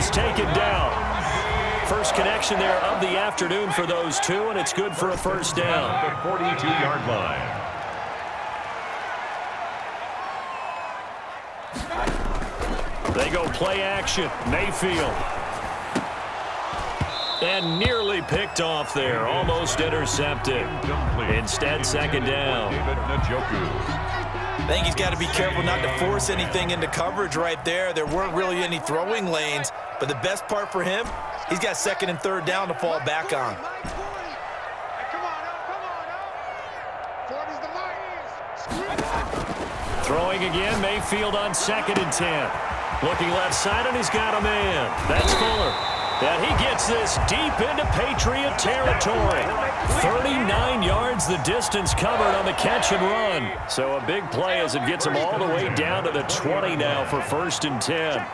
is taken down. First connection there of the afternoon for those two, and it's good for a first down. The 42-yard line. They go play action. Mayfield. And nearly picked off there. Almost intercepted. Instead, second down. I think he's got to be careful not to force anything into coverage right there. There weren't really any throwing lanes. But the best part for him, he's got second and third down to fall back on. Throwing again, Mayfield on 2nd and 10. Looking left side, and he's got a man. That's Fuller. And he gets this deep into Patriot territory. 39 yards the distance covered on the catch and run. So a big play as it gets him all the way down to the 20 now for 1st and 10.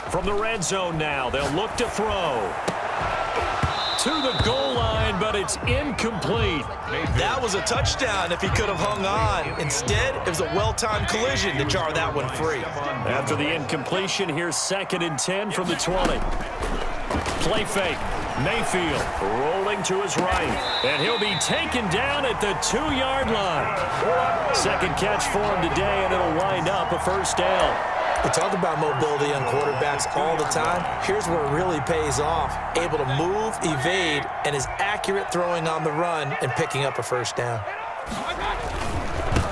From the red zone now, they'll look to throw. To the goal line, but it's incomplete. That was a touchdown if he could have hung on. Instead, it was a well-timed collision to jar that one free. After the incompletion, here's 2nd and 10 from the 20. Play fake. Mayfield rolling to his right. And he'll be taken down at the 2-yard line. Second catch for him today, and it'll wind up a first down. We talk about mobility on quarterbacks all the time. Here's where it really pays off. Able to move, evade, and is accurate throwing on the run and picking up a first down.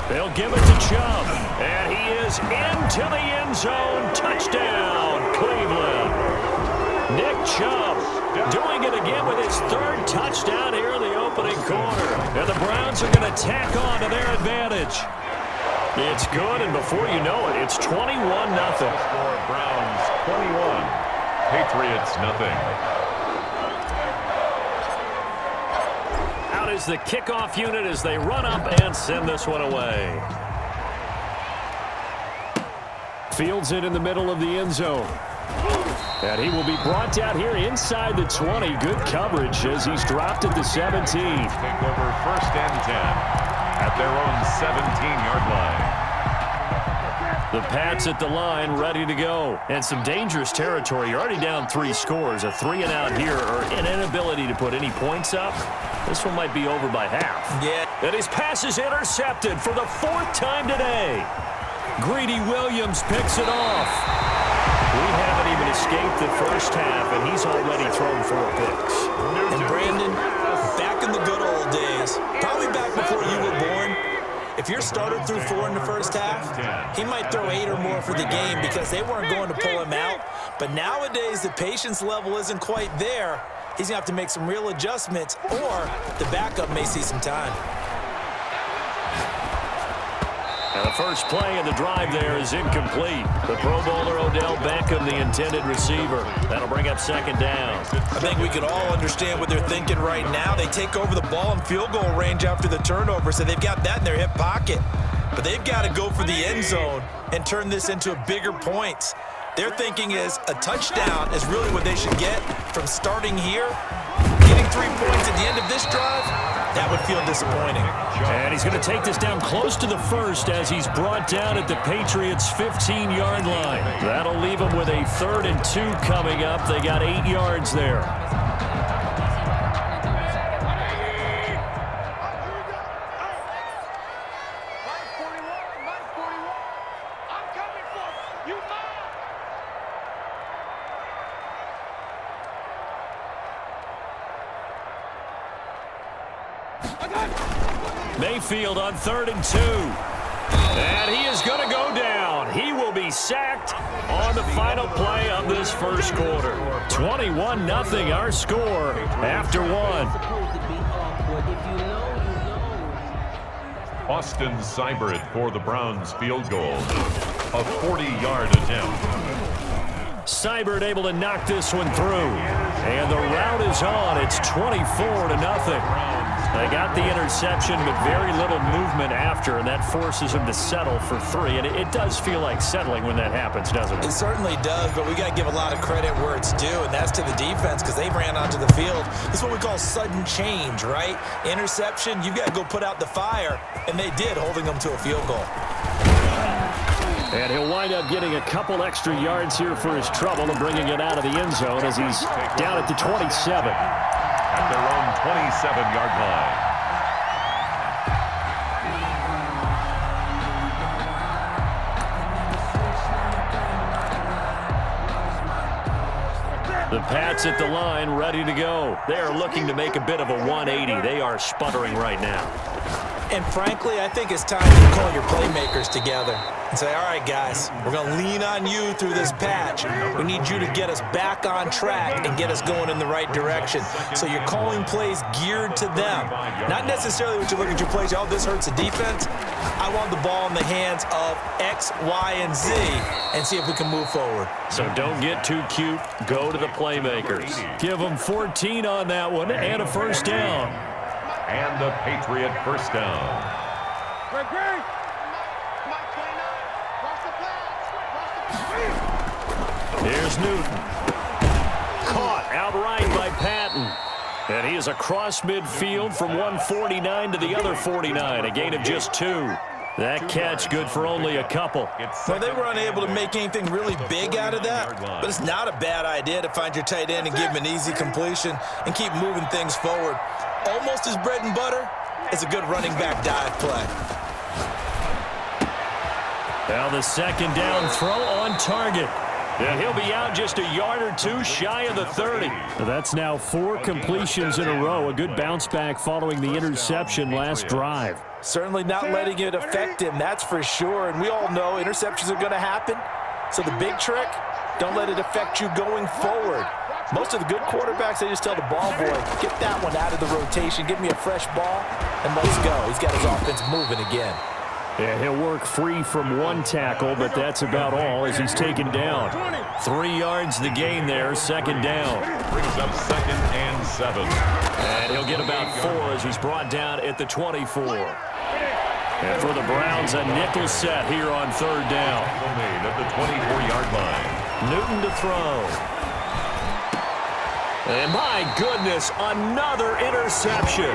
They'll give it to Chubb. And he is into the end zone. Touchdown, Cleveland. Nick Chubb doing it again with his 3rd touchdown here in the opening quarter. And the Browns are going to tack on to their advantage. It's good, and before you know it, it's 21-0. Browns 21, Patriots nothing. Out is the kickoff unit as they run up and send this one away. Fields it in the middle of the end zone. And he will be brought down here inside the 20. Good coverage as he's dropped at the 17. Take over 1st and 10. At their own 17-yard line. The Pats at the line, ready to go. And some dangerous territory. You're already down 3 scores. A 3-and-out here, or an inability to put any points up. This one might be over by half. Yeah. And his pass is intercepted for the 4th time today. Greedy Williams picks it off. We haven't even escaped the first half, and he's already thrown 4 picks. And Brandon, back in the good old days, probably back before you were born, if your starter threw 4 in the first half, he might throw 8 or more for the game because they weren't going to pull him out. But nowadays, the patience level isn't quite there. He's going to have to make some real adjustments, or the backup may see some time. And the first play of the drive there is incomplete. The Pro Bowler Odell Beckham, the intended receiver. That'll bring up 2nd down. I think we can all understand what they're thinking right now. They take over the ball in field goal range after the turnover, so they've got that in their hip pocket. But they've got to go for the end zone and turn this into bigger points. Their thinking is a touchdown is really what they should get from starting here. Getting 3 points at the end of this drive, that would feel disappointing. And he's going to take this down close to the 1st as he's brought down at the Patriots' 15-yard line. That'll leave him with a 3rd and 2 coming up. They got 8 yards there. Mayfield on 3rd and 2. And he is going to go down. He will be sacked on the final play of this first quarter. 21-0 our score after 1. Austin Seibert for the Browns field goal. A 40-yard attempt. Seibert able to knock this one through. And the route is on. It's 24-0. They got the interception, but very little movement after, and that forces them to settle for 3. And it does feel like settling when that happens, doesn't it? It certainly does, but we got to give a lot of credit where it's due, and that's to the defense because they ran onto the field. This is what we call sudden change, right? Interception, you've got to go put out the fire, and they did, holding them to a field goal. And he'll wind up getting a couple extra yards here for his trouble and bringing it out of the end zone as he's down at the 27. At their own 27-yard line. The Pats at the line, ready to go. They are looking to make a bit of a 180. They are sputtering right now. And frankly, I think it's time to call your playmakers together and say, all right, guys, we're going to lean on you through this patch. We need you to get us back on track and get us going in the right direction. So you're calling plays geared to them. Not necessarily what you look at your plays, oh, this hurts the defense. I want the ball in the hands of X, Y, and Z and see if we can move forward. So don't get too cute. Go to the playmakers. Give them 14 on that one and a first down. And the Patriot first down. Here's Newton. Caught outright by Patton. And he is across midfield from 149 to the other 49. A gain of just 2. That catch good for only a couple. Well, they were unable to make anything really big out of that, but it's not a bad idea to find your tight end and give him an easy completion and keep moving things forward. Almost his bread and butter is a good running back dive play. Now the second down throw on target. And he'll be out just a yard or 2 shy of the 30. So that's now 4 completions in a row. A good bounce back following the interception last drive. Certainly not letting it affect him, that's for sure. And we all know interceptions are going to happen. So the big trick, don't let it affect you going forward. Most of the good quarterbacks, they just tell the ball boy, get that one out of the rotation, give me a fresh ball, and let's go. He's got his offense moving again. Yeah, he'll work free from 1 tackle, but that's about all as he's taken down. 3 yards the gain there, second down. Brings up 2nd and 7. And he'll get about 4 as he's brought down at the 24. And for the Browns, a nickel set here on 3rd down. Made at the 24-yard line. Newton to throw. And my goodness, another interception.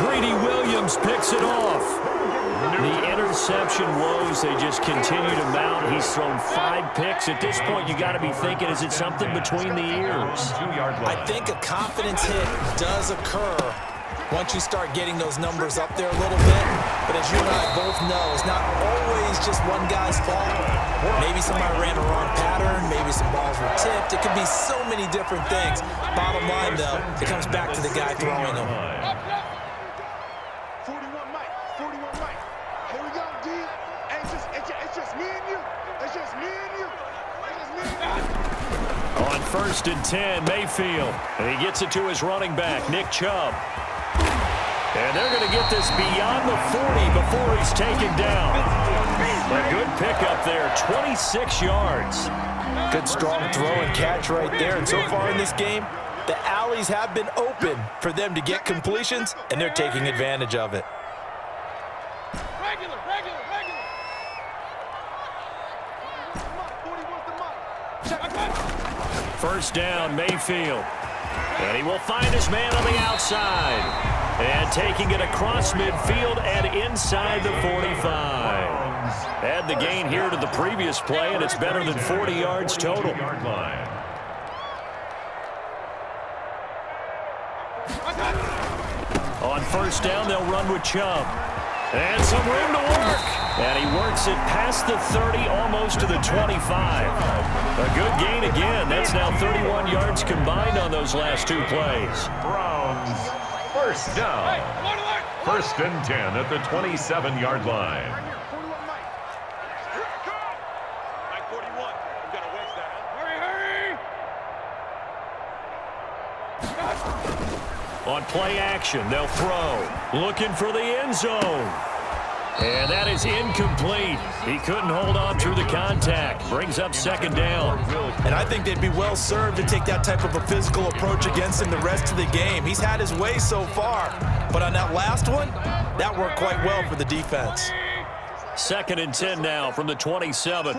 Greedy Williams picks it off. The interception woes, they just continue to mount. He's thrown 5 picks. At this point, you got to be thinking, is it something between the ears? I think a confidence hit does occur once you start getting those numbers up there a little bit. But as you and I both know, it's not always just one guy's fault. Maybe somebody ran a wrong pattern. Maybe some balls were tipped. It could be so many different things. Bottom line, though, it comes back to the guy throwing them. On 1st and 10, Mayfield. And he gets it to his running back, Nick Chubb. And they're going to get this beyond the 40 before he's taken down. A good pickup there, 26 yards. Good strong throw and catch right there. And so far in this game, the alleys have been open for them to get completions, and they're taking advantage of it. First down, Mayfield. And he will find his man on the outside. And taking it across midfield and inside the 45. Add the gain here to the previous play, and it's better than 40 yards total. On first down, they'll run with Chubb. And some room to work. And he works it past the 30, almost to the 25. A good gain again. That's now 31 yards combined on those last 2 plays. Browns, first down. 1st and 10 at the 27-yard line. On play action, they'll throw. Looking for the end zone. And that is incomplete. He couldn't hold on through the contact. Brings up 2nd down. And I think they'd be well served to take that type of a physical approach against him the rest of the game. He's had his way so far. But on that last one, that worked quite well for the defense. 2nd and 10 now from the 27.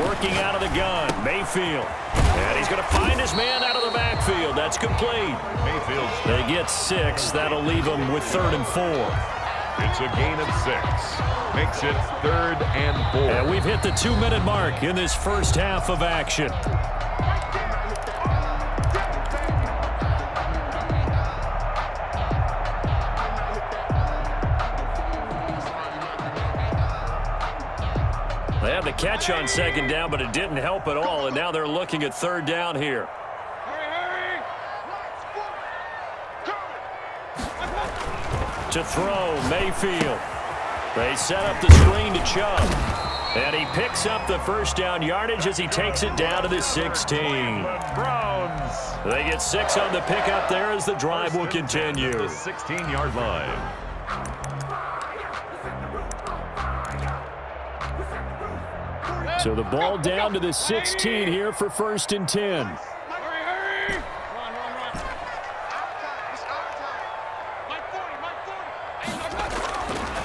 Working out of the gun, Mayfield. And he's going to find his man out of the backfield. That's complete. Mayfield. They get 6. That'll leave them with 3rd and 4. It's a gain of 6. Makes it 3rd and 4. And we've hit the 2-minute mark in this first half of action. They had the catch on 2nd down, but it didn't help at all, and now they're looking at 3rd down here. To throw, Mayfield. They set up the screen to Chubb. And he picks up the 1st down yardage as he takes it down to the 16. Browns. They get 6 on the pickup there as the drive will continue. The 16-yard line. So the ball down to the 16 here for 1st and 10.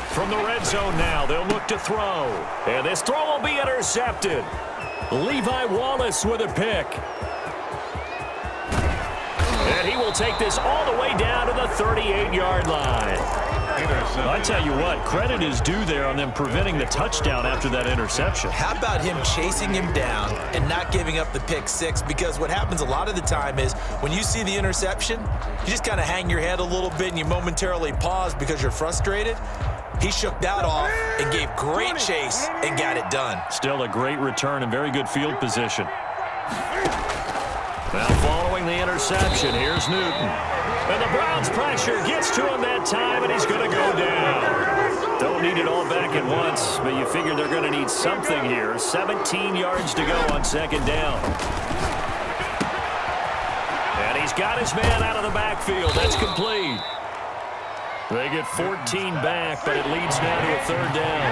From the red zone now, they'll look to throw. And this throw will be intercepted. Levi Wallace with a pick. And he will take this all the way down to the 38-yard line. I tell you what, credit is due there on them preventing the touchdown after that interception. How about him chasing him down and not giving up the pick 6? Because what happens a lot of the time is when you see the interception, you just kind of hang your head a little bit and you momentarily pause because you're frustrated. He shook that off and gave great chase and got it done. Still a great return and very good field position. Now following the interception, here's Newton. And the Browns pressure gets to him that time, and he's going to go down. Don't need it all back at once, but you figure they're going to need something here. 17 yards to go on 2nd down. And he's got his man out of the backfield. That's complete. They get 14 back, but it leads now to a 3rd down.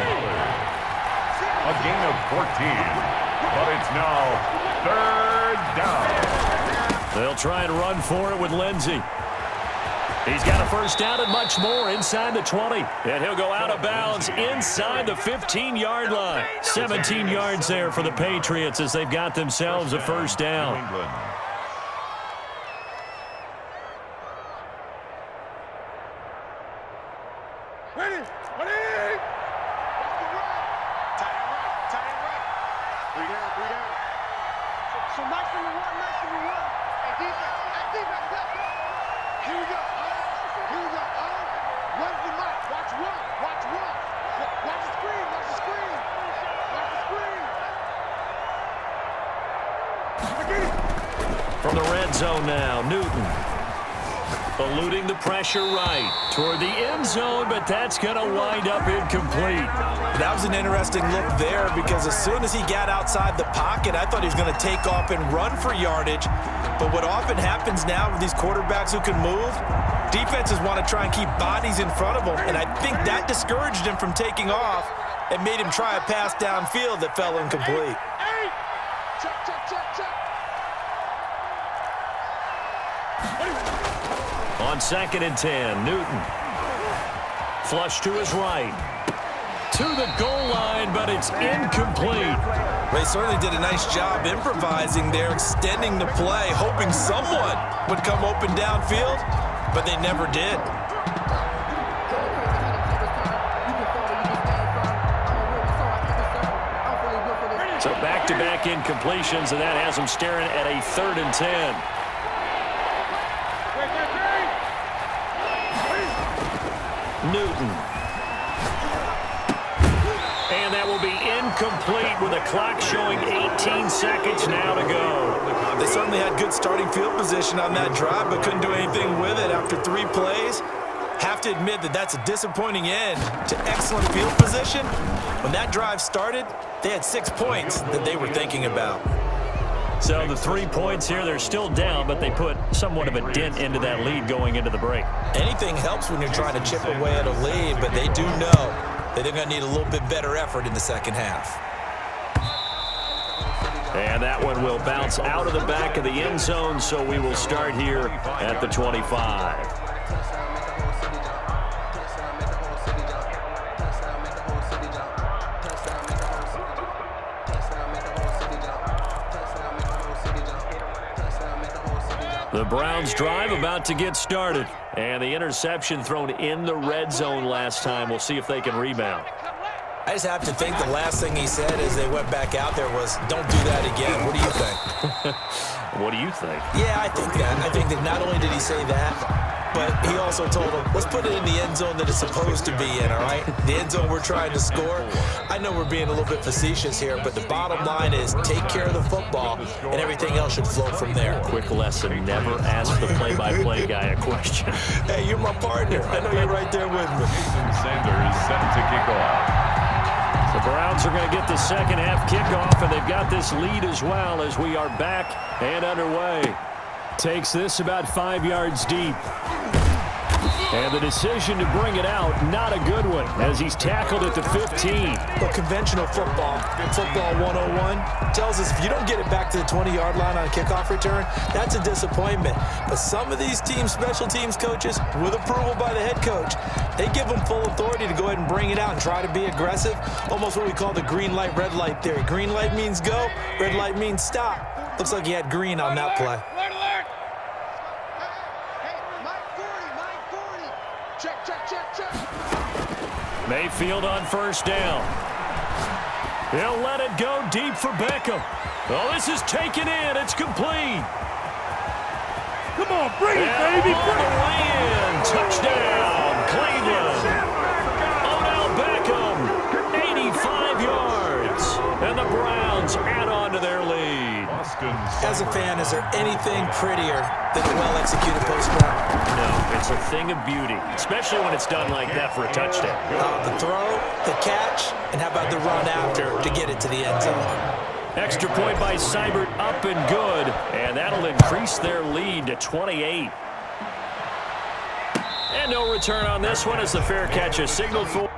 A gain of 14, but it's now 3rd down. They'll try and run for it with Lindsey. He's got a 1st down and much more inside the 20. And he'll go out of bounds inside the 15-yard line. 17 yards there for the Patriots as they've got themselves a 1st down. Ready? Three down. So nice for you one. Hey, defense, let's go. Here we go. Where's the mic? Watch one. Watch the screen. From the red zone now, Newton. Eluding the pressure right toward the end zone, but that's going to wind up incomplete. That was an interesting look there because as soon as he got outside the pocket, I thought he was going to take off and run for yardage. But what often happens now with these quarterbacks who can move, defenses want to try and keep bodies in front of them, and I think that discouraged him from taking off and made him try a pass downfield that fell incomplete. Check. On 2nd and 10, Newton. Flush to his right. To the goal line, but it's incomplete. They certainly did a nice job improvising there, extending the play, hoping someone would come open downfield, but they never did. So back-to-back incompletions, and that has them staring at a 3rd and 10. Newton. And that will be incomplete with a clock showing 18 seconds now to go. They certainly had good starting field position on that drive, but couldn't do anything with it after 3 plays. Have to admit that that's a disappointing end to excellent field position. When that drive started, they had 6 points that they were thinking about. So the 3 points here, they're still down, but they put somewhat of a dent into that lead going into the break. Anything helps when you're trying to chip away at a lead, but they do know that they're going to need a little bit better effort in the second half. And that one will bounce out of the back of the end zone, so we will start here at the 25. The Browns drive about to get started. And the interception thrown in the red zone last time. We'll see if they can rebound. I just have to think the last thing he said as they went back out there was, don't do that again. What do you think? What do you think? Yeah, I think that. I think that not only did he say that, but he also told him, let's put it in the end zone that it's supposed to be in, all right? The end zone we're trying to score. I know we're being a little bit facetious here, but the bottom line is take care of the football, and everything else should flow from there. Quick lesson, never ask the play-by-play guy a question. Hey, you're my partner. I know you're right there with me. Jason Sanders set to kick off. The Browns are going to get the second half kickoff, and they've got this lead as well as we are back and underway. Takes this about 5 yards deep. And the decision to bring it out, not a good one, as he's tackled at the 15. Well, conventional football 101, tells us if you don't get it back to the 20-yard line on a kickoff return, that's a disappointment. But some of these special teams coaches, with approval by the head coach, they give them full authority to go ahead and bring it out and try to be aggressive, almost what we call the green light, red light theory. Green light means go, red light means stop. Looks like he had green on that play. Mayfield on first down. He'll let it go deep for Beckham. Oh, this is taken in. It's complete. Come on, bring it, baby. All the way in. Touchdown, Cleveland. Odell Beckham, 85 yards. And the Browns add on to their lead. As a fan, is there anything prettier than a well-executed post route? No, it's a thing of beauty, especially when it's done like that for a touchdown. The throw, the catch, and how about the run after to get it to the end zone? Extra point by Seibert, up and good, and that'll increase their lead to 28. And no return on this one as the fair catch is signaled for.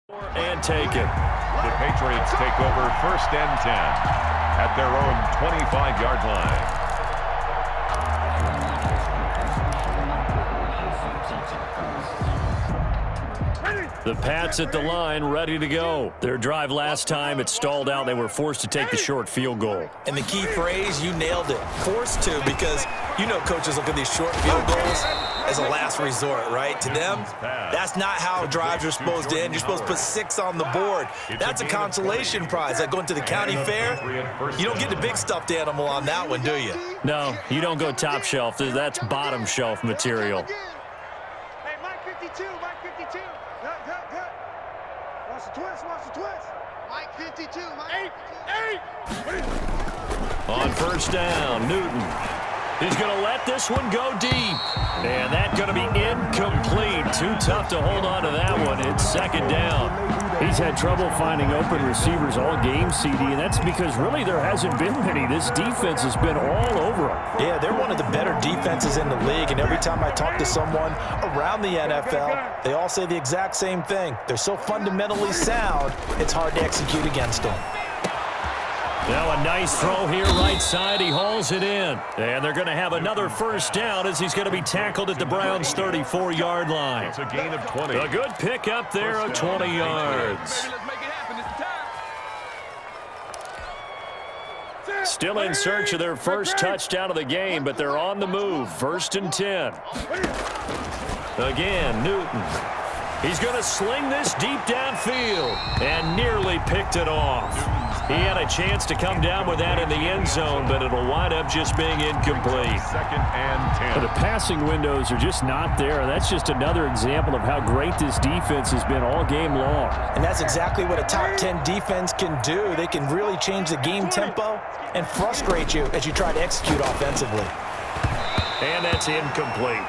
And take it. The Patriots take over 1st and 10 at their own 25-yard line. The Pats at the line, ready to go. Their drive last time, it stalled out. They were forced to take the short field goal. And the key phrase, you nailed it. Forced to, because you know coaches look at these short field goals as a last resort, right? To them, that's not how drives are supposed to end. You're supposed to put 6 on the board. That's a consolation prize. Like going to the county fair, you don't get the big stuffed animal on that one, do you? No, you don't go top shelf. That's bottom shelf material. Hey, Mike 52, Mike 52. Good. Watch the twist. Mike 52, Mike 52. On 1st down, Newton. He's going to let this one go deep. And that's going to be incomplete. Too tough to hold on to that one. It's 2nd down. He's had trouble finding open receivers all game, CD, and that's because really there hasn't been many. This defense has been all over him. Yeah, they're one of the better defenses in the league, and every time I talk to someone around the NFL, they all say the exact same thing. They're so fundamentally sound, it's hard to execute against them. Now a nice throw here right side. He hauls it in. And they're going to have another 1st down as he's going to be tackled at the Browns' 34-yard line. It's a gain of 20. A good pick up there of 20 yards. Still in search of their first touchdown of the game, but they're on the move. 1st and 10. Again, Newton. He's going to sling this deep downfield and nearly picked it off. He had a chance to come down with that in the end zone, but it'll wind up just being incomplete. 2nd and 10. The passing windows are just not there. That's just another example of how great this defense has been all game long. And that's exactly what a top 10 defense can do. They can really change the game tempo and frustrate you as you try to execute offensively. And that's incomplete.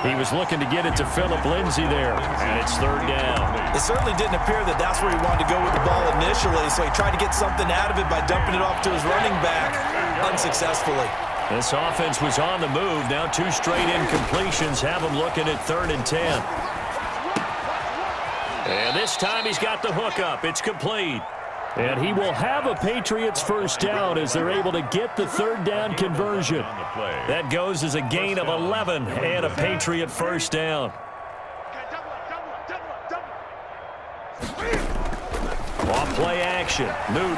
He was looking to get it to Phillip Lindsay there, and it's 3rd down. It certainly didn't appear that that's where he wanted to go with the ball initially, so he tried to get something out of it by dumping it off to his running back unsuccessfully. This offense was on the move. Now 2 straight incompletions have him looking at 3rd and 10. And this time he's got the hook up. It's complete. And he will have a Patriots 1st down as they're able to get the 3rd down conversion. That goes as a gain of 11 and a Patriot 1st down. On play action, Newton.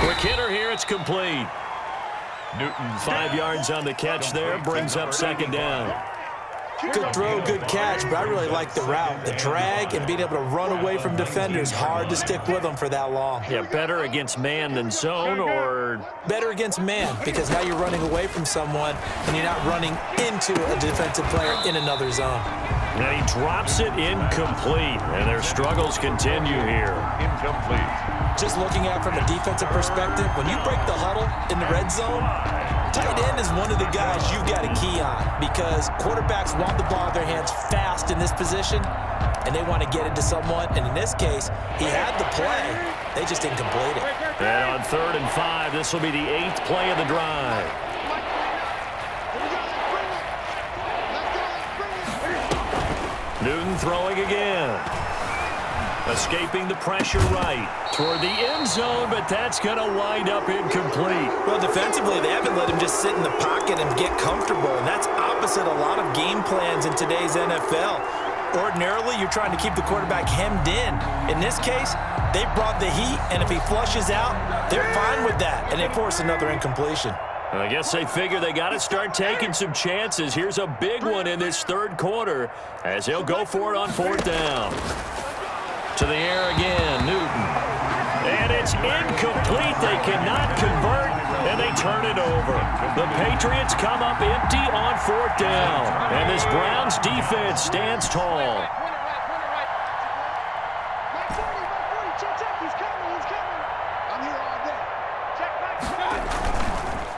Quick hitter here, it's complete. Newton 5 yards on the catch there, brings up 2nd down. Good throw, good catch, but I really like the route. The drag and being able to run away from defenders, hard to stick with them for that long. Yeah, better against man than zone, or? Better against man, because now you're running away from someone and you're not running into a defensive player in another zone. And he drops it incomplete, and their struggles continue here. incomplete. Just looking at it from a defensive perspective, when you break the huddle in the red zone, tight end is one of the guys you've got to key on because quarterbacks want the ball in their hands fast in this position, and they want to get into someone. And in this case, he had the play. They just didn't complete it. And on 3rd and 5, this will be the 8th play of the drive. Newton throwing again. Escaping the pressure right toward the end zone, but that's going to wind up incomplete. Well, defensively, they haven't let him just sit in the pocket and get comfortable, and that's opposite a lot of game plans in today's NFL. Ordinarily, you're trying to keep the quarterback hemmed in. In this case, they brought the heat, and if he flushes out, they're fine with that, and they force another incompletion. I guess they figure they got to start taking some chances. Here's a big one in this third quarter as he'll go for it on 4th down. To the air again, Newton. And it's incomplete. They cannot convert, and they turn it over. The Patriots come up empty on 4th down, and this Browns defense stands tall.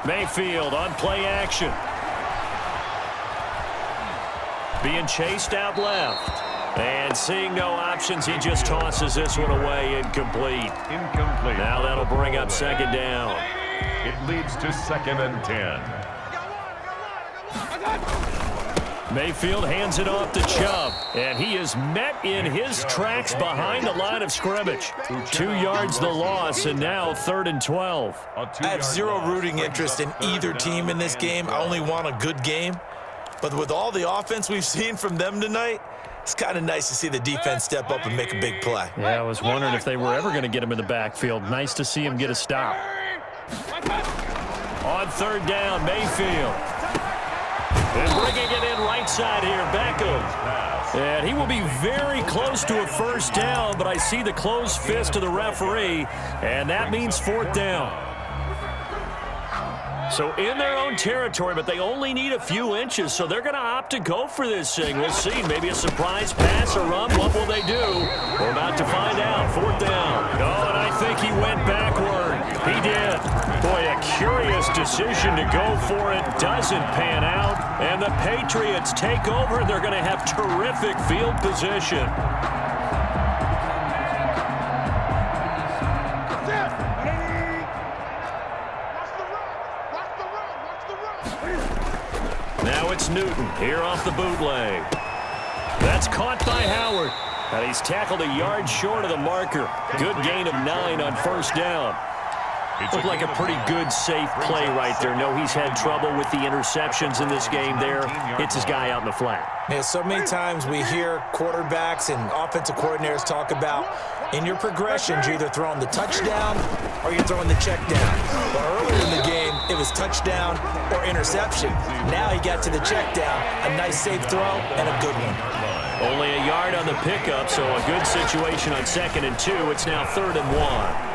Mayfield on play action. Being chased out left. And seeing no options, he just tosses this one away, incomplete. Incomplete. Now that'll bring up 2nd down. It leads to 2nd and 10. Mayfield hands it off to Chubb, and he is met in his tracks behind the line of scrimmage. 2 yards the loss, and now 3rd and 12. I have zero rooting interest in either team in this game. I only want a good game. But with all the offense we've seen from them tonight, it's kind of nice to see the defense step up and make a big play. Yeah, I was wondering if they were ever going to get him in the backfield. Nice to see him get a stop. On 3rd down, Mayfield. And bringing it in right side here, Beckham. And he will be very close to a 1st down, but I see the closed fist of the referee, and that means 4th down. So in their own territory, but they only need a few inches, so they're going to opt to go for this thing. We'll see. Maybe a surprise pass or run. What will they do? We're about to find out. 4th down. Oh, and I think he went backward. He did. Boy, a curious decision to go for it. Doesn't pan out. And the Patriots take over. They're going to have terrific field position. Now it's Newton here off the bootleg. That's caught by Howard. And he's tackled a yard short of the marker. Good gain of 9 on 1st down. Looked like a pretty good, safe play right there. No, he's had trouble with the interceptions in this game there. Hits his guy out in the flat. Yeah, so many times we hear quarterbacks and offensive coordinators talk about in your progressions, you're either throwing the touchdown or you're throwing the check down. But earlier in the game, it was touchdown or interception. Now he got to the check down, a nice safe throw, and a good one. Only a yard on the pickup, so a good situation on 2nd and 2. It's now 3rd and 1.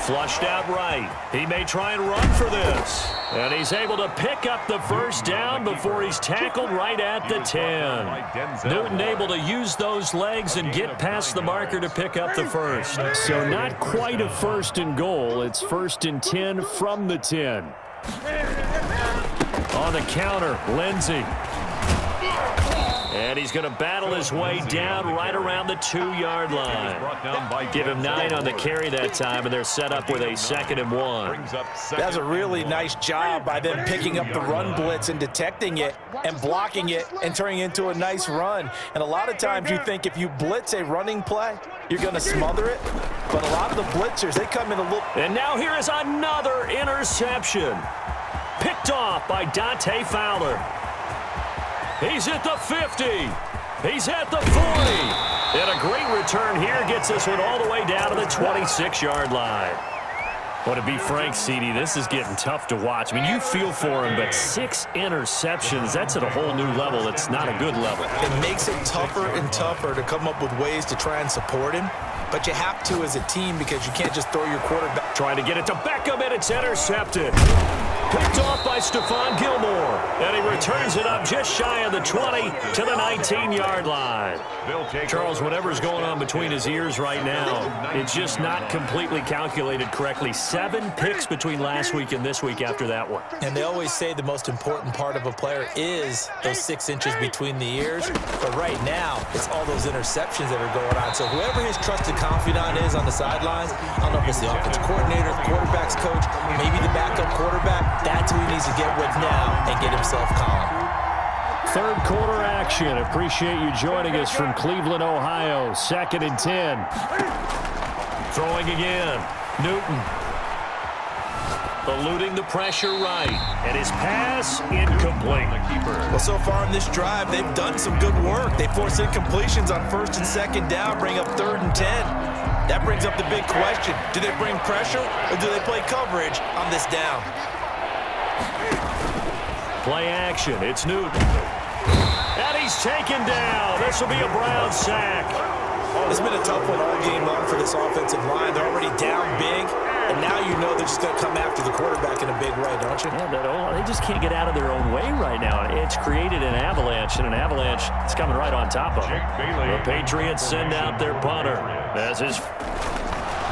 Flushed out right. He may try and run for this. And he's able to pick up the 1st down before he's tackled right at the 10. Newton able to use those legs and get past the marker to pick up the 1st. So not quite a 1st and goal. It's 1st and 10 from the 10. On the counter, Lindsey. And he's going to battle his way down right around the 2-yard line. Give him 9 on the carry that time, and they're set up with a 2nd and 1. That's a really nice job by them picking up the run blitz and detecting it and blocking it and turning it into a nice run. And a lot of times you think if you blitz a running play, you're going to smother it. But a lot of the blitzers, they come in a little... And now here is another interception. Picked off by Dante Fowler. He's at the 50. He's at the 40. And a great return here gets this one all the way down to the 26-yard line. Well, to be frank, CD, this is getting tough to watch. I mean, you feel for him, but 6 interceptions, that's at a whole new level. It's not a good level. It makes it tougher and tougher to come up with ways to try and support him. But you have to as a team because you can't just throw your quarterback. Trying to get it to Beckham, and it's intercepted. Picked off by Stephon Gilmore. And he returns it up just shy of the 20 to the 19-yard line. Charles, whatever's going on between his ears right now, it's just not completely calculated correctly. 7 picks between last week and this week after that one. And they always say the most important part of a player is those 6 inches between the ears. But right now, it's all those interceptions that are going on. So whoever his trusted confidant is on the sidelines, I don't know if it's the offensive coordinator, the quarterback's coach, maybe the backup quarterback, that's who he needs to get with now and get himself calm. 3rd quarter action. Appreciate you joining us from Cleveland, Ohio. 2nd and 10. Throwing again. Newton. Eluding the pressure right. And his pass incomplete. Well, so far in this drive, they've done some good work. They forced incompletions on 1st and 2nd down, bring up 3rd and 10. That brings up the big question. Do they bring pressure or do they play coverage on this down? Play action. It's Newton. And he's taken down. This will be a Brown sack. It's been a tough one all game long for this offensive line. They're already down big, and now you know they're just going to come after the quarterback in a big way, don't you? Yeah, they just can't get out of their own way right now. It's created an avalanche, and an avalanche is coming right on top of them. The Patriots send out their punter.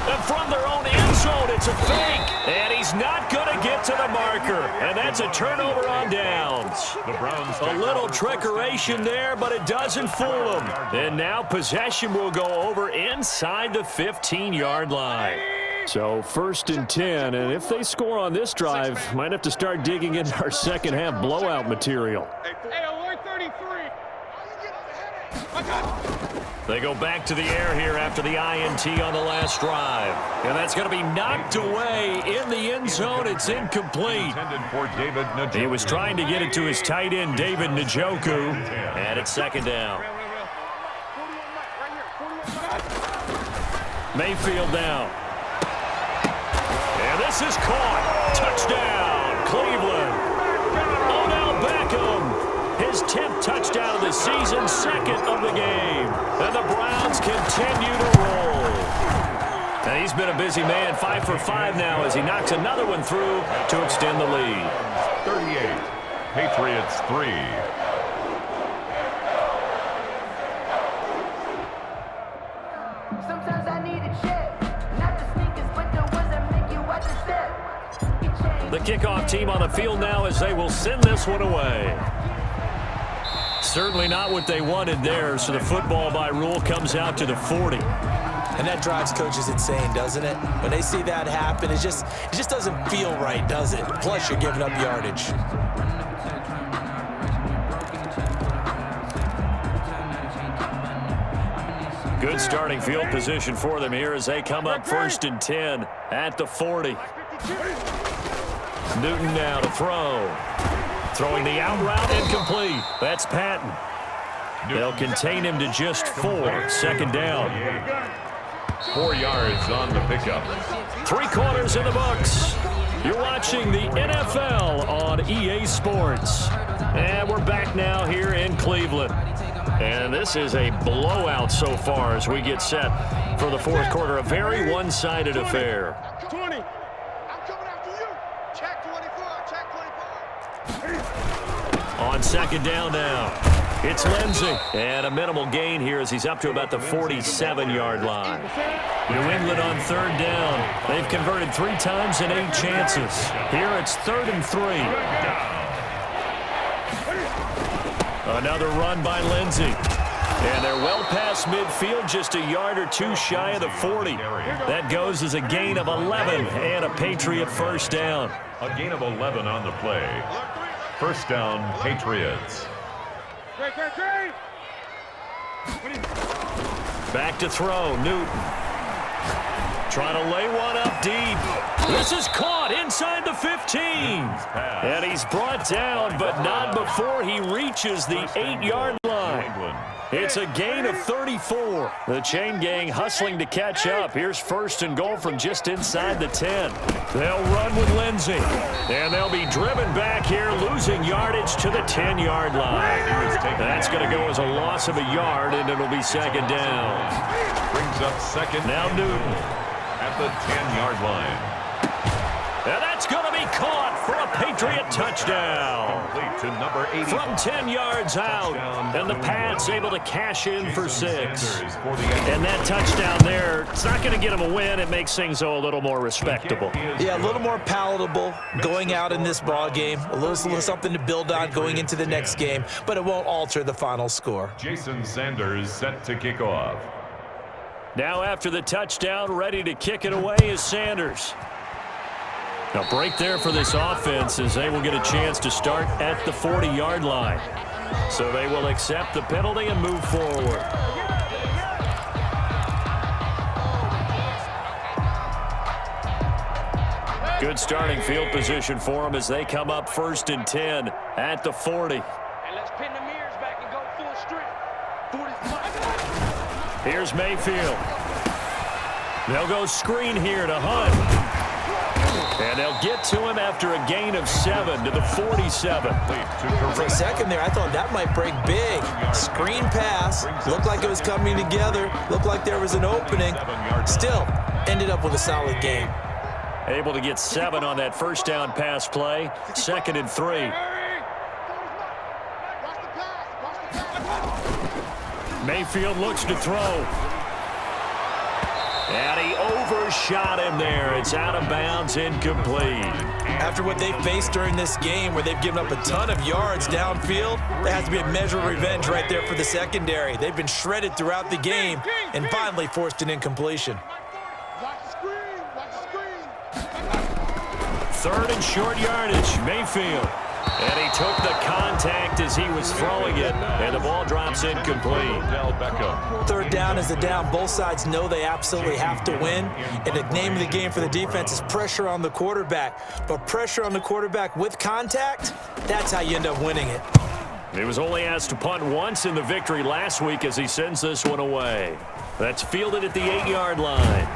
And from their own end zone, it's a fake. And he's not going to get to the marker. And that's a turnover on downs. A little trickeration there, but it doesn't fool them. And now possession will go over inside the 15-yard line. So 1st and 10, and if they score on this drive, might have to start digging into our second half blowout material. Hey, alert 33. They go back to the air here after the INT on the last drive. And that's going to be knocked away in the end zone. It's incomplete. He was trying to get it to his tight end, David Njoku. And it's 2nd down. Mayfield down. And this is caught. Touchdown, Cleveland. Odell Beckham, his 10th touchdown of the season, 2nd of the game. And the Browns continue to roll. And he's been a busy man, 5 for 5 now as he knocks another one through to extend the lead. 38, Patriots 3. Sometimes I need a check, not the sneakers, but the ones that make you watch the step. The kickoff team on the field now as they will send this one away. Certainly not what they wanted there, so the football by rule comes out to the 40. And that drives coaches insane, doesn't it? When they see that happen, it just doesn't feel right, does it? Plus, you're giving up yardage. Good starting field position for them here as they come up 1st and 10 at the 40. Newton now to throw. Throwing the out route incomplete. That's Patton. They'll contain him to just 4. 2nd down. 4 yards on the pickup. 3 quarters in the books. You're watching the NFL on EA Sports. And we're back now here in Cleveland. And this is a blowout so far as we get set for the 4th quarter. A very one-sided affair. 20. I'm coming after you. Check 24. Check 24. On 2nd down now, it's Lindsey. And a minimal gain here as he's up to about the 47-yard line. New England on 3rd down. They've converted 3 times in 8 chances. Here it's 3rd and 3. Another run by Lindsey. And they're well past midfield, just a yard or 2 shy of the 40. That goes as a gain of 11 and a Patriot 1st down. A gain of 11 on the play. 1st down, Patriots. Back to throw, Newton. Trying to lay one up deep. This is caught inside the 15. And he's brought down, but not before he reaches the 8-yard line. It's a gain of 34. The chain gang hustling to catch up. Here's 1st and goal from just inside the 10. They'll run with Lindsey. And they'll be driven back here, losing yardage to the 10-yard line. That's going to go as a loss of a yard, and it'll be 2nd down. Brings up 2nd. Now Newton. At the 10-yard line. And that's going to be caught for a Patriot touchdown. Complete to number 80. From 10 yards out. And the Pats able to cash in for 6. And that touchdown there, it's not going to get them a win. It makes things a little more respectable. Yeah, a little more palatable going out in this ball game. A little something to build on going into the next game. But it won't alter the final score. Jason Sanders set to kick off. Now after the touchdown, ready to kick it away is Sanders. A break there for this offense as they will get a chance to start at the 40-yard line. So they will accept the penalty and move forward. Good starting field position for them as they come up 1st and 10 at the 40. And let's pin the mirrors back and go full strength. Here's Mayfield. They'll go screen here to Hunt. And they'll get to him after a gain of 7 to the 47. For a second there, I thought that might break big. Screen pass. Looked like it was coming together. Looked like there was an opening. Still, ended up with a solid game. Able to get 7 on that 1st down pass play. 2nd and 3. Mayfield looks to throw. And he overshot him there. It's out of bounds, incomplete. After what they faced during this game where they've given up a ton of yards downfield, there has to be a measure of revenge right there for the secondary. They've been shredded throughout the game and finally forced an incompletion. Watch the screen. Watch the third and short yardage. Mayfield. And he took the contact as he was throwing it, and the ball drops incomplete. Third down is the down. Both sides know they absolutely have to win, and the name of the game for the defense is pressure on the quarterback. But pressure on the quarterback with contact, that's how you end up winning it. He was only asked to punt once in the victory last week as he sends this one away. That's fielded at the 8-yard line.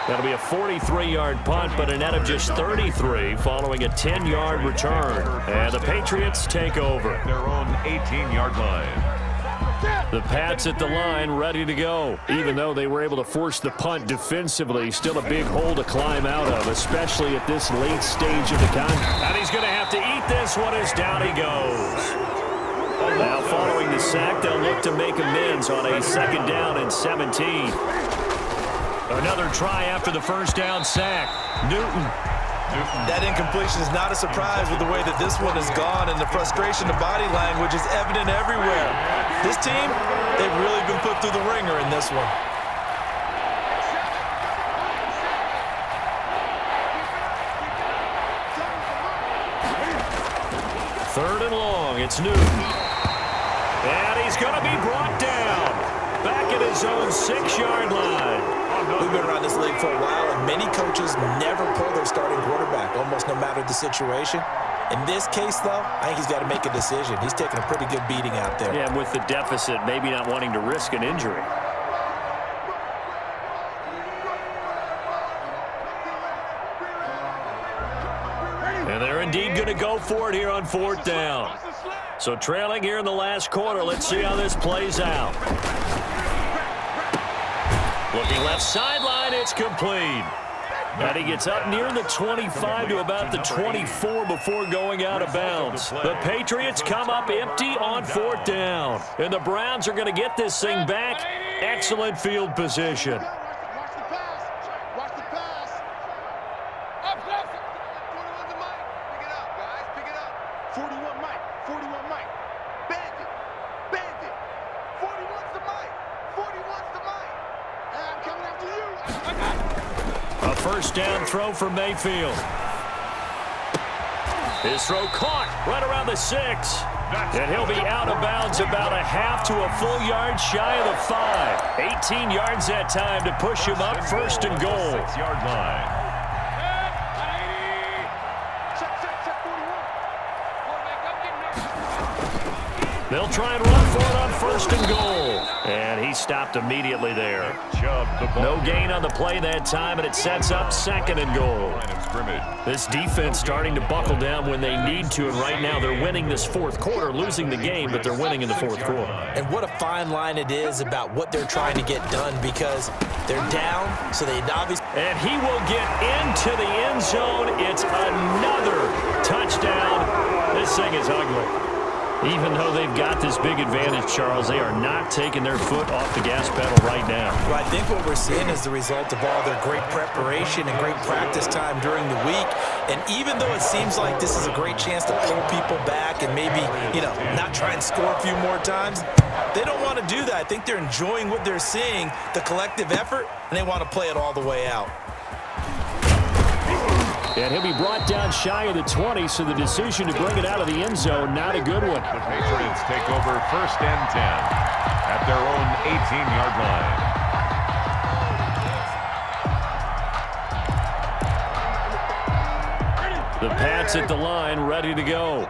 That'll be a 43-yard punt, but a net of just 33 following a 10-yard return. And the Patriots take over. Their own 18-yard line. The Pats at the line ready to go. Even though they were able to force the punt defensively, still a big hole to climb out of, especially at this late stage of the contest. And he's going to have to eat this one as down he goes. Now following the sack, they'll look to make amends on a 2nd down and 17. Another try after the first down sack. Newton. That incompletion is not a surprise with the way that this one has gone, and the frustration, the body language is evident everywhere. This team, they've really been put through the ringer in this one. Third and long, it's Newton. And he's going to be brought down. Back at his own 6-yard line. We've been around this league for a while, and many coaches never pull their starting quarterback, almost no matter the situation. In this case, though, I think he's got to make a decision. He's taking a pretty good beating out there. Yeah, and with the deficit, maybe not wanting to risk an injury. And they're indeed going to go for it here on 4th down. So trailing here in the last quarter, let's see how this plays out. Looking left sideline, it's complete. And he gets up near the 25 to about the 24 before going out of bounds. The Patriots come up empty on 4th down. And the Browns are going to get this thing back. Excellent field position. Watch the pass. Watch the pass. Up, up. 41 to Mike. Pick it up, guys. Pick it up. 41 Mike. 41 Mike. Bandit. Bandit. 41's to Mike. 41's to Mike. I'm coming after you. I got it. A first down throw for Mayfield. His throw caught right around the 6. And he'll be out of bounds about a half to a full yard shy of the 5. 18 yards that time to push him up 1st and goal. 6-yard line. Check 41. They'll try and run for it on 1st and goal. And he stopped immediately there. No gain on the play that time, and it sets up 2nd and goal. This defense starting to buckle down when they need to, and right now they're winning this 4th quarter, losing the game, but they're winning in the 4th quarter. And what a fine line it is about what they're trying to get done, because they're down, so they obviously... And he will get into the end zone. It's another touchdown. This thing is ugly. Even though they've got this big advantage, Charles, they are not taking their foot off the gas pedal right now. Well, I think what we're seeing is the result of all their great preparation and great practice time during the week. And even though it seems like this is a great chance to pull people back and maybe, not try and score a few more times, they don't want to do that. I think they're enjoying what they're seeing, the collective effort, and they want to play it all the way out. And he'll be brought down shy of the 20, so the decision to bring it out of the end zone, not a good one. The Patriots take over 1st and 10 at their own 18-yard line. The Pats at the line, ready to go.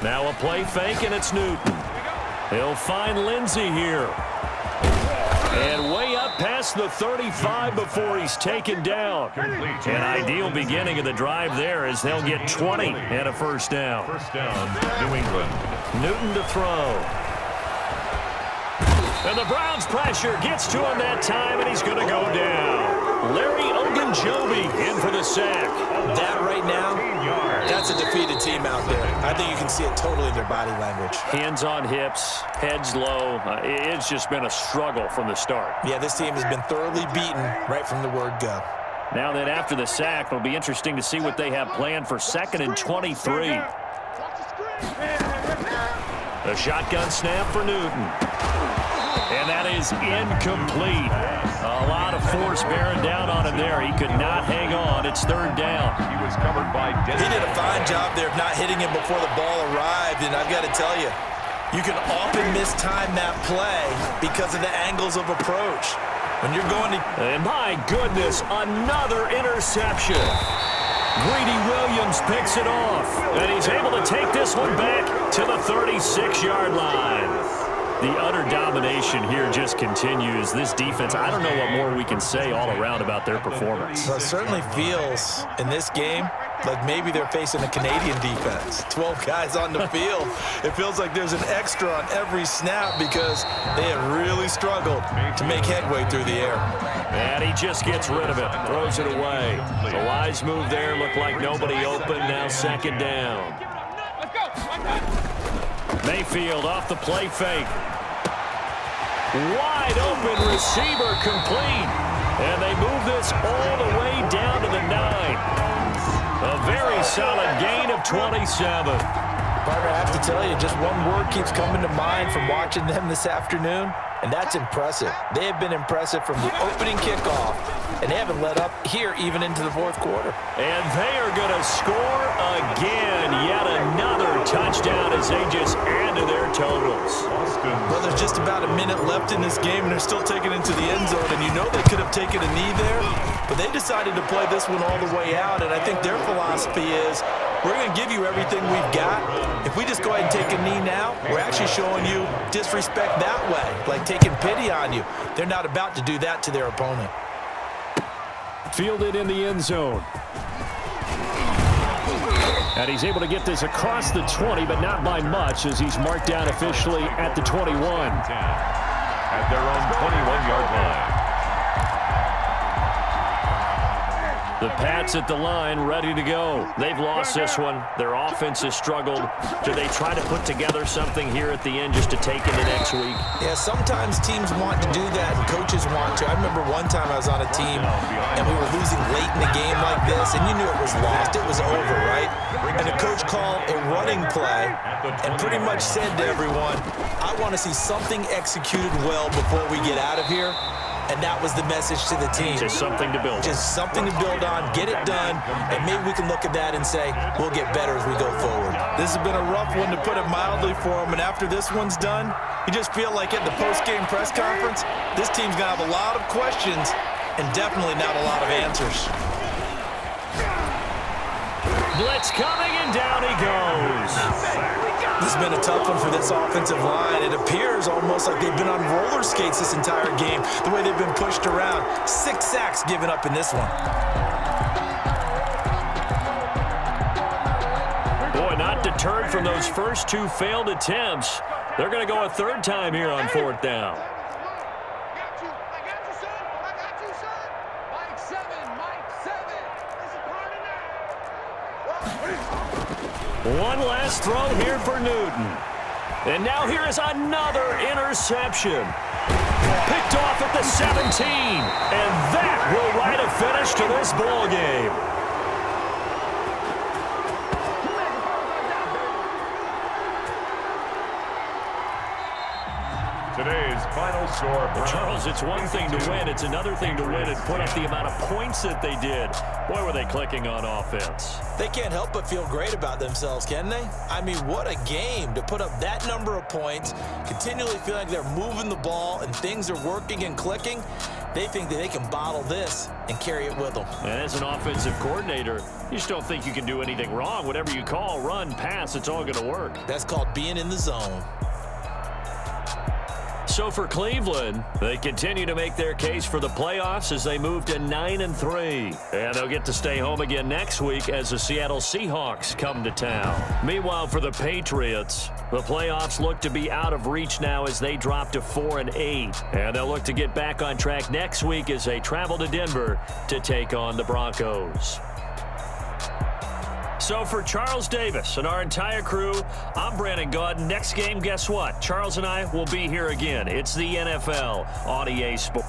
Now a play fake, and it's Newton. He'll find Lindsey here. And way up past the 35 before he's taken down. An ideal beginning of the drive there as they'll get 20 and a 1st down. 1st down, New England. Newton to throw. And the Browns pressure gets to him that time, and he's going to go down. Larry Ogunjobi in for the sack. That right now, that's a defeated team out there. I think you can see it totally in their body language. Hands on hips, heads low. It's just been a struggle from the start. Yeah, this team has been thoroughly beaten right from the word go. Now then, after the sack, it'll be interesting to see what they have planned for 2nd and 23. A shotgun snap for Newton. And that is incomplete. A lot of force bearing down on him there. He could not hang on. It's third down. He was covered by Dennis. He did a fine job there of not hitting him before the ball arrived, and I've got to tell you, you can often mistime that play because of the angles of approach. When you're going to... And my goodness, another interception. Greedy Williams picks it off, and he's able to take this one back to the 36-yard line. The utter domination here just continues. This defense, I don't know what more we can say all around about their performance. Well, it certainly feels in this game like maybe they're facing a Canadian defense. 12 guys on the field. It feels like there's an extra on every snap because they have really struggled to make headway through the air. And he just gets rid of it, throws it away. The wise move there, looked like nobody open, now second down. Mayfield off the play fake. Wide open receiver complete. And they move this all the way down to the 9. A very solid gain of 27. Partner, I have to tell you, just one word keeps coming to mind from watching them this afternoon, and that's impressive. They have been impressive from the opening kickoff, and they haven't let up here even into the fourth quarter. And they are going to score again. Yet another touchdown as they just add to their totals. Well, there's just about a minute left in this game, and they're still taking it into the end zone, and you know they could have taken a knee there, but they decided to play this one all the way out, and I think their philosophy is, we're going to give you everything we've got. If we just go ahead and take a knee now, we're actually showing you disrespect that way, like taking pity on you. They're not about to do that to their opponent. Fielded in the end zone. And he's able to get this across the 20, but not by much, as he's marked down officially at the 21. At their own 21-yard line. The Pats at the line, ready to go. They've lost this one. Their offense has struggled. Do they try to put together something here at the end just to take into next week? Yeah, sometimes teams want to do that and coaches want to. I remember one time I was on a team and we were losing late in the game like this, and you knew it was lost. It was over, right? And the coach called a running play and pretty much said to everyone, I want to see something executed well before we get out of here. And that was the message to the team. Just something to build on. Just something to build on, get it done, and maybe we can look at that and say, we'll get better as we go forward. This has been a rough one, to put it mildly, for them, and after this one's done, you just feel like at the post-game press conference, this team's going to have a lot of questions and definitely not a lot of answers. Blitz coming, and down he goes. This has been a tough one for this offensive line. It appears almost like they've been on roller skates this entire game, the way they've been pushed around. 6 sacks given up in this one. Boy, not deterred from those first 2 failed attempts. They're going to go a third time here on 4th down. One last throw here for Newton. And now here is another interception. Picked off at the 17. And that will write a finish to this ball game. Today's final score. Charles, it's one thing to win. It's another thing to win and put up the amount of points that they did. Boy, were they clicking on offense. They can't help but feel great about themselves, can they? I mean, what a game to put up that number of points, continually feeling like they're moving the ball and things are working and clicking. They think that they can bottle this and carry it with them. And as an offensive coordinator, you just don't think you can do anything wrong. Whatever you call, run, pass, it's all going to work. That's called being in the zone. So for Cleveland, they continue to make their case for the playoffs as they move to 9-3. And they'll get to stay home again next week as the Seattle Seahawks come to town. Meanwhile, for the Patriots, the playoffs look to be out of reach now as they drop to 4-8. And they'll look to get back on track next week as they travel to Denver to take on the Broncos. So for Charles Davis and our entire crew, I'm Brandon Gaudin. Next game, guess what? Charles and I will be here again. It's the NFL on EA Sports.